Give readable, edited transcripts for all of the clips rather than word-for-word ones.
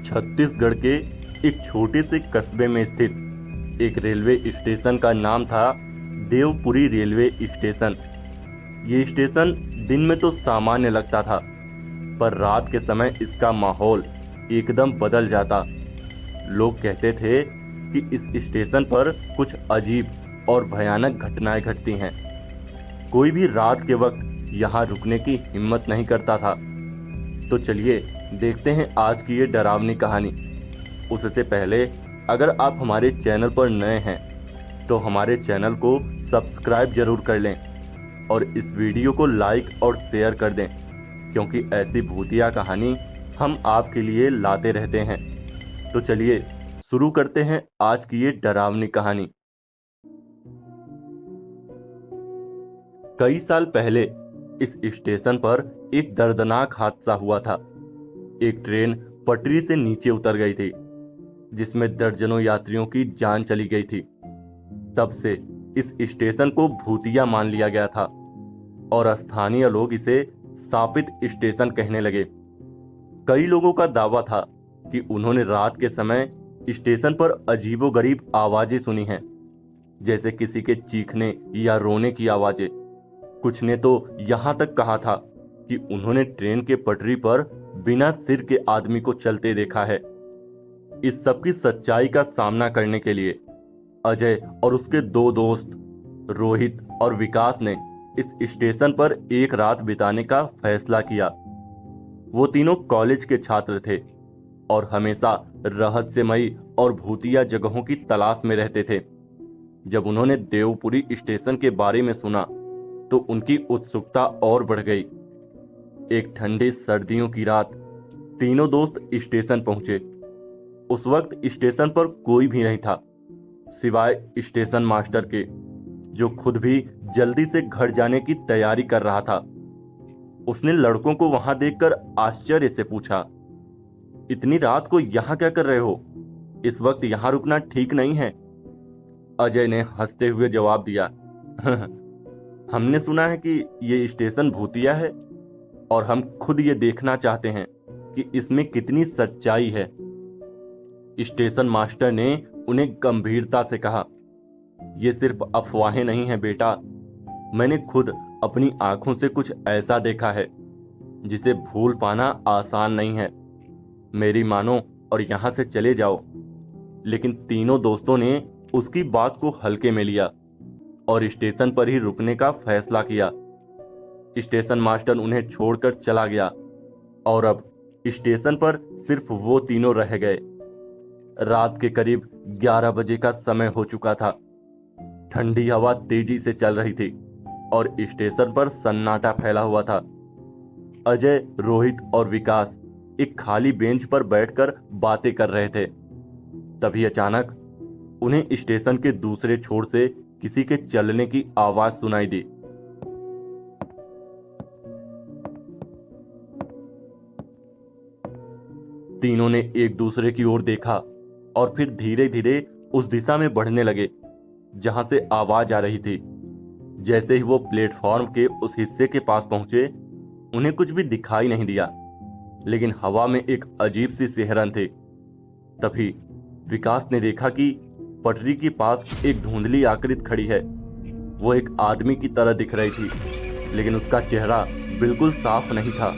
छत्तीसगढ़ के एक छोटे से कस्बे में स्थित एक रेलवे स्टेशन का नाम था देवपुरी रेलवे स्टेशन। ये स्टेशन दिन में तो सामान्य लगता था, पर रात के समय इसका माहौल एकदम बदल जाता। लोग कहते थे कि इस स्टेशन पर कुछ अजीब और भयानक घटनाएं घटती हैं। कोई भी रात के वक्त यहाँ रुकने की हिम्मत नहीं करता था। तो चलिए देखते हैं आज की ये डरावनी कहानी। उससे पहले अगर आप हमारे चैनल पर नए हैं तो हमारे चैनल को सब्सक्राइब जरूर कर लें और इस वीडियो को लाइक और शेयर कर दें, क्योंकि ऐसी भूतिया कहानी हम आपके लिए लाते रहते हैं। तो चलिए शुरू करते हैं आज की ये डरावनी कहानी। कई साल पहले इस स्टेशन पर एक दर्दनाक हादसा हुआ था। एक ट्रेन पटरी से नीचे उतर गई थी, जिसमें दर्जनों यात्रियों की जान चली गई थी। तब से इस स्टेशन को भूतिया मान लिया गया था और स्थानीय लोग इसे शापित स्टेशन कहने लगे। कई लोगों का दावा था कि उन्होंने रात के समय स्टेशन पर अजीबोगरीब आवाजें सुनी हैं, जैसे किसी के चीखने या रोने की आवाजें। कुछ ने तो यहां तक कहा था कि उन्होंने ट्रेन के पटरी पर बिना सिर के आदमी को चलते देखा है। इस सब की सच्चाई का सामना करने के लिए अजय और उसके दो दोस्त रोहित और विकास ने इस स्टेशन पर एक रात बिताने का फैसला किया। वो तीनों कॉलेज के छात्र थे और हमेशा रहस्यमयी और भूतिया जगहों की तलाश में रहते थे। जब उन्होंने देवपुरी स्टेशन के बारे में सुना तो उनकी उत्सुकता और बढ़ गई। एक ठंडी सर्दियों की रात तीनों दोस्त स्टेशन पहुंचे। उस वक्त स्टेशन पर कोई भी नहीं था, सिवाय स्टेशन मास्टर के, जो खुद भी जल्दी से घर जाने की तैयारी कर रहा था। उसने लड़कों को वहां देखकर आश्चर्य से पूछा, इतनी रात को यहां क्या कर रहे हो? इस वक्त यहां रुकना ठीक नहीं है। अजय ने हंसते हुए जवाब दिया, हमने सुना है कि ये स्टेशन भूतिया है और हम खुद ये देखना चाहते हैं कि इसमें कितनी सच्चाई है। स्टेशन मास्टर ने उन्हें गंभीरता से कहा, ये सिर्फ अफवाहें नहीं हैं बेटा, मैंने खुद अपनी आंखों से कुछ ऐसा देखा है जिसे भूल पाना आसान नहीं है। मेरी मानो और यहां से चले जाओ। लेकिन तीनों दोस्तों ने उसकी बात को हल्के में लिया और स्टेशन पर ही रुकने का फैसला किया। स्टेशन मास्टर उन्हें छोड़कर चला गया और अब स्टेशन पर सिर्फ वो तीनों रह गए। रात के करीब 11 बजे का समय हो चुका था। ठंडी हवा तेजी से चल रही थी और स्टेशन पर सन्नाटा फैला हुआ था। अजय, रोहित और विकास एक खाली बेंच पर बैठकर बातें कर रहे थे। तभी अचानक उन्हें स्टेशन के दूसरे छोर से किसी के चलने की आवाज सुनाई दी। तीनों ने एक दूसरे की ओर देखा और फिर धीरे धीरे उस दिशा में बढ़ने लगे जहां से आवाज आ रही थी। जैसे ही वो प्लेटफॉर्म के उस हिस्से के पास पहुंचे, उन्हें कुछ भी दिखाई नहीं दिया, लेकिन हवा में एक अजीब सी सिहरन थी। तभी विकास ने देखा कि पटरी के पास एक धुंधली आकृति खड़ी है। वो एक आदमी की तरह दिख रही थी, लेकिन उसका चेहरा बिल्कुल साफ नहीं था।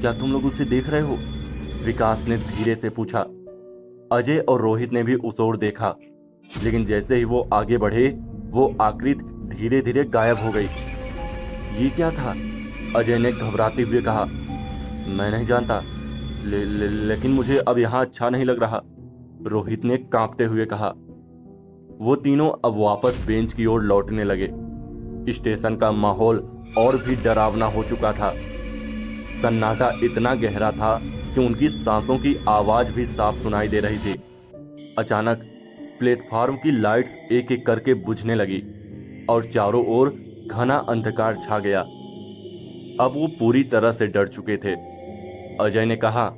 क्या तुम लोग उसे देख रहे हो? विकास ने धीरे से पूछा। अजय और रोहित ने भी उस ओर देखा, लेकिन जैसे ही वो आगे बढ़े, वो आकृति धीरे धीरे गायब हो गई। ये क्या था? अजय ने घबराते हुए कहा, मैं नहीं जानता, लेकिन मुझे अब यहाँ अच्छा नहीं लग रहा। रोहित ने कांपते हुए कहा। वो तीनों अब वापस बेंच की ओर लौटने लगे। स्टेशन का माहौल और भी डरावना हो चुका था। सन्नाटा इतना गहरा था कि उनकी सांसों की आवाज भी साफ सुनाई दे रही थी। अचानक प्लेटफॉर्म की लाइट्स एक एक करके बुझने लगी और चारों ओर घना अंधकार छा गया। अब वो पूरी तरह से डर चुके थे। अजय ने कहा,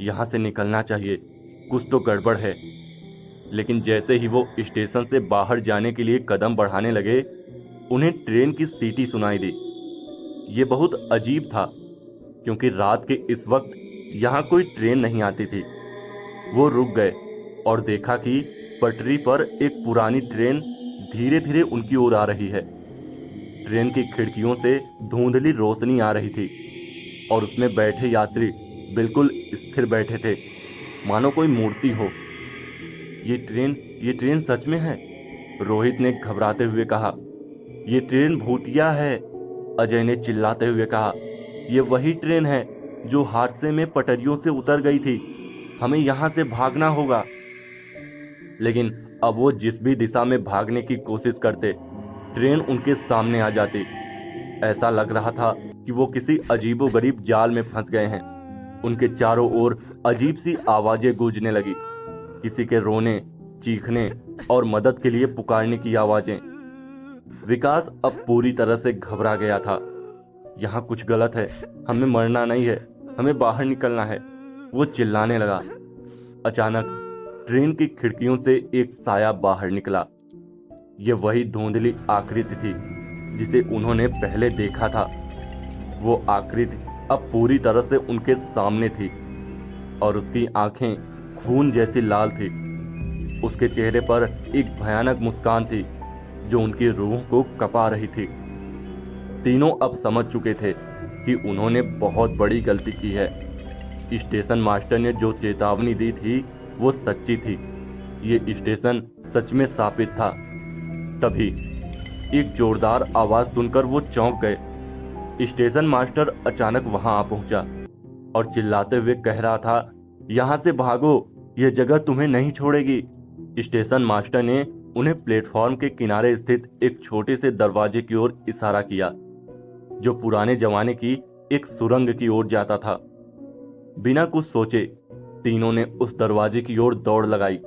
यहां से निकलना चाहिए, कुछ तो गड़बड़ है। लेकिन जैसे ही वो स्टेशन से बाहर जाने के लिए कदम बढ़ाने लगे, उन्हें ट्रेन की सीटी सुनाई दी। ये बहुत अजीब था, क्योंकि रात के इस वक्त यहाँ कोई ट्रेन नहीं आती थी। वो रुक गए और देखा कि पटरी पर एक पुरानी ट्रेन धीरे धीरे उनकी ओर आ रही है। ट्रेन की खिड़कियों से धुंधली रोशनी आ रही थी और उसमें बैठे यात्री बिल्कुल स्थिर बैठे थे, मानो कोई मूर्ति हो। ये ट्रेन सच में है, रोहित ने घबराते हुए कहा। ये ट्रेन भूतिया है, अजय ने चिल्लाते हुए कहा। ये वही ट्रेन है जो हादसे में पटरियों से उतर गई थी, हमें यहाँ से भागना होगा। लेकिन अब वो जिस भी दिशा में भागने की कोशिश करते, ट्रेन उनके सामने आ जाती। ऐसा लग रहा था कि वो किसी अजीबोगरीब जाल में फंस गए हैं। उनके चारों ओर अजीब सी आवाजें गूंजने लगी, किसी के रोने, चीखने और मदद के लिए पुकारने की आवाजें। विकास अब पूरी तरह से घबरा गया था। यहाँ कुछ गलत है, हमें मरना नहीं है, हमें बाहर निकलना है, वो चिल्लाने लगा। अचानक ट्रेन की खिड़कियों से एक साया बाहर निकला। ये वही धुंधली आकृति थी जिसे उन्होंने पहले देखा था। वो आकृति अब पूरी तरह से उनके सामने थी और उसकी आंखें खून जैसी लाल थी। उसके चेहरे पर एक भयानक मुस्कान थी जो उनकी रूह को कपा रही थी। तीनों अब समझ चुके थे कि उन्होंने बहुत बड़ी गलती की है। स्टेशन मास्टर ने जो चेतावनी दी थी वो सच्ची थी। ये स्टेशन सच में शापित था। तभी एक जोरदार आवाज सुनकर वो चौंक गए। स्टेशन मास्टर अचानक वहां आ पहुंचा और चिल्लाते हुए कह रहा था, यहां से भागो, यह जगह तुम्हें नहीं छोड़ेगी। स्टेशन मास्टर ने उन्हें प्लेटफॉर्म के किनारे स्थित एक छोटे से दरवाजे की ओर इशारा किया जो पुराने जमाने की एक सुरंग की ओर जाता था। बिना कुछ सोचे तीनों ने उस दरवाजे की ओर दौड़ लगाई।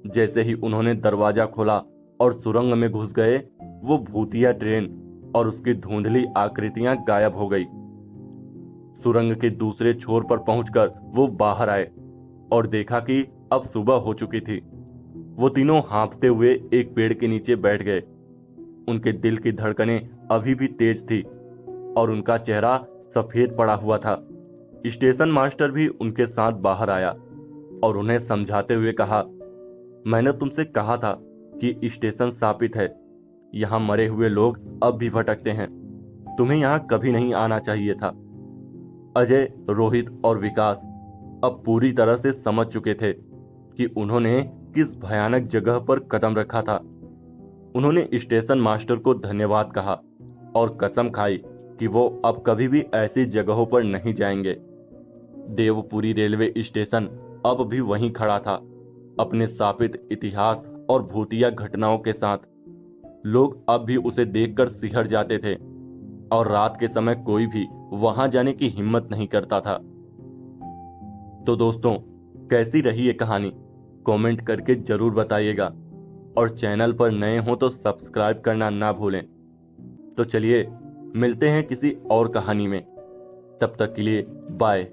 जैसे ही उन्होंने दरवाजा खोला और सुरंग में घुस गए, वो भूतिया ट्रेन और उसकी धुंधली आकृतियां गायब हो गई। सुरंग के दूसरे छोर पर पहुंचकर वो बाहर आए और देखा कि अब सुबह हो चुकी थी। वो तीनों हाँफते हुए एक पेड़ के नीचे बैठ गए। उनके दिल की धड़कनें अभी भी तेज थी और उनका चेहरा सफेद पड़ा हुआ था। स्टेशन मास्टर भी उनके साथ बाहर आया और उन्हें समझाते हुए कहा, मैंने तुमसे कहा था कि स्टेशन शापित है, यहाँ मरे हुए लोग अब भी भटकते हैं, तुम्हें यहाँ कभी नहीं आना चाहिए था। अजय, रोहित और विकास अब पूरी तरह से समझ चुके थे कि उन्होंने किस भयानक जगह पर कदम रखा था। उन्होंने स्टेशन मास्टर को धन्यवाद कहा और कसम खाई कि वो अब कभी भी ऐसी जगहों पर नहीं जाएंगे। देवपुरी रेलवे स्टेशन अब भी वहीं खड़ा था, अपने शापित इतिहास और भूतिया घटनाओं के साथ। लोग अब भी उसे देखकर सिहर जाते थे और रात के समय कोई भी वहां जाने की हिम्मत नहीं करता था। तो दोस्तों, कैसी रही ये कहानी कमेंट करके जरूर बताइएगा और चैनल पर नए हो तो सब्सक्राइब करना ना भूलें। तो चलिए मिलते हैं किसी और कहानी में, तब तक के लिए बाय।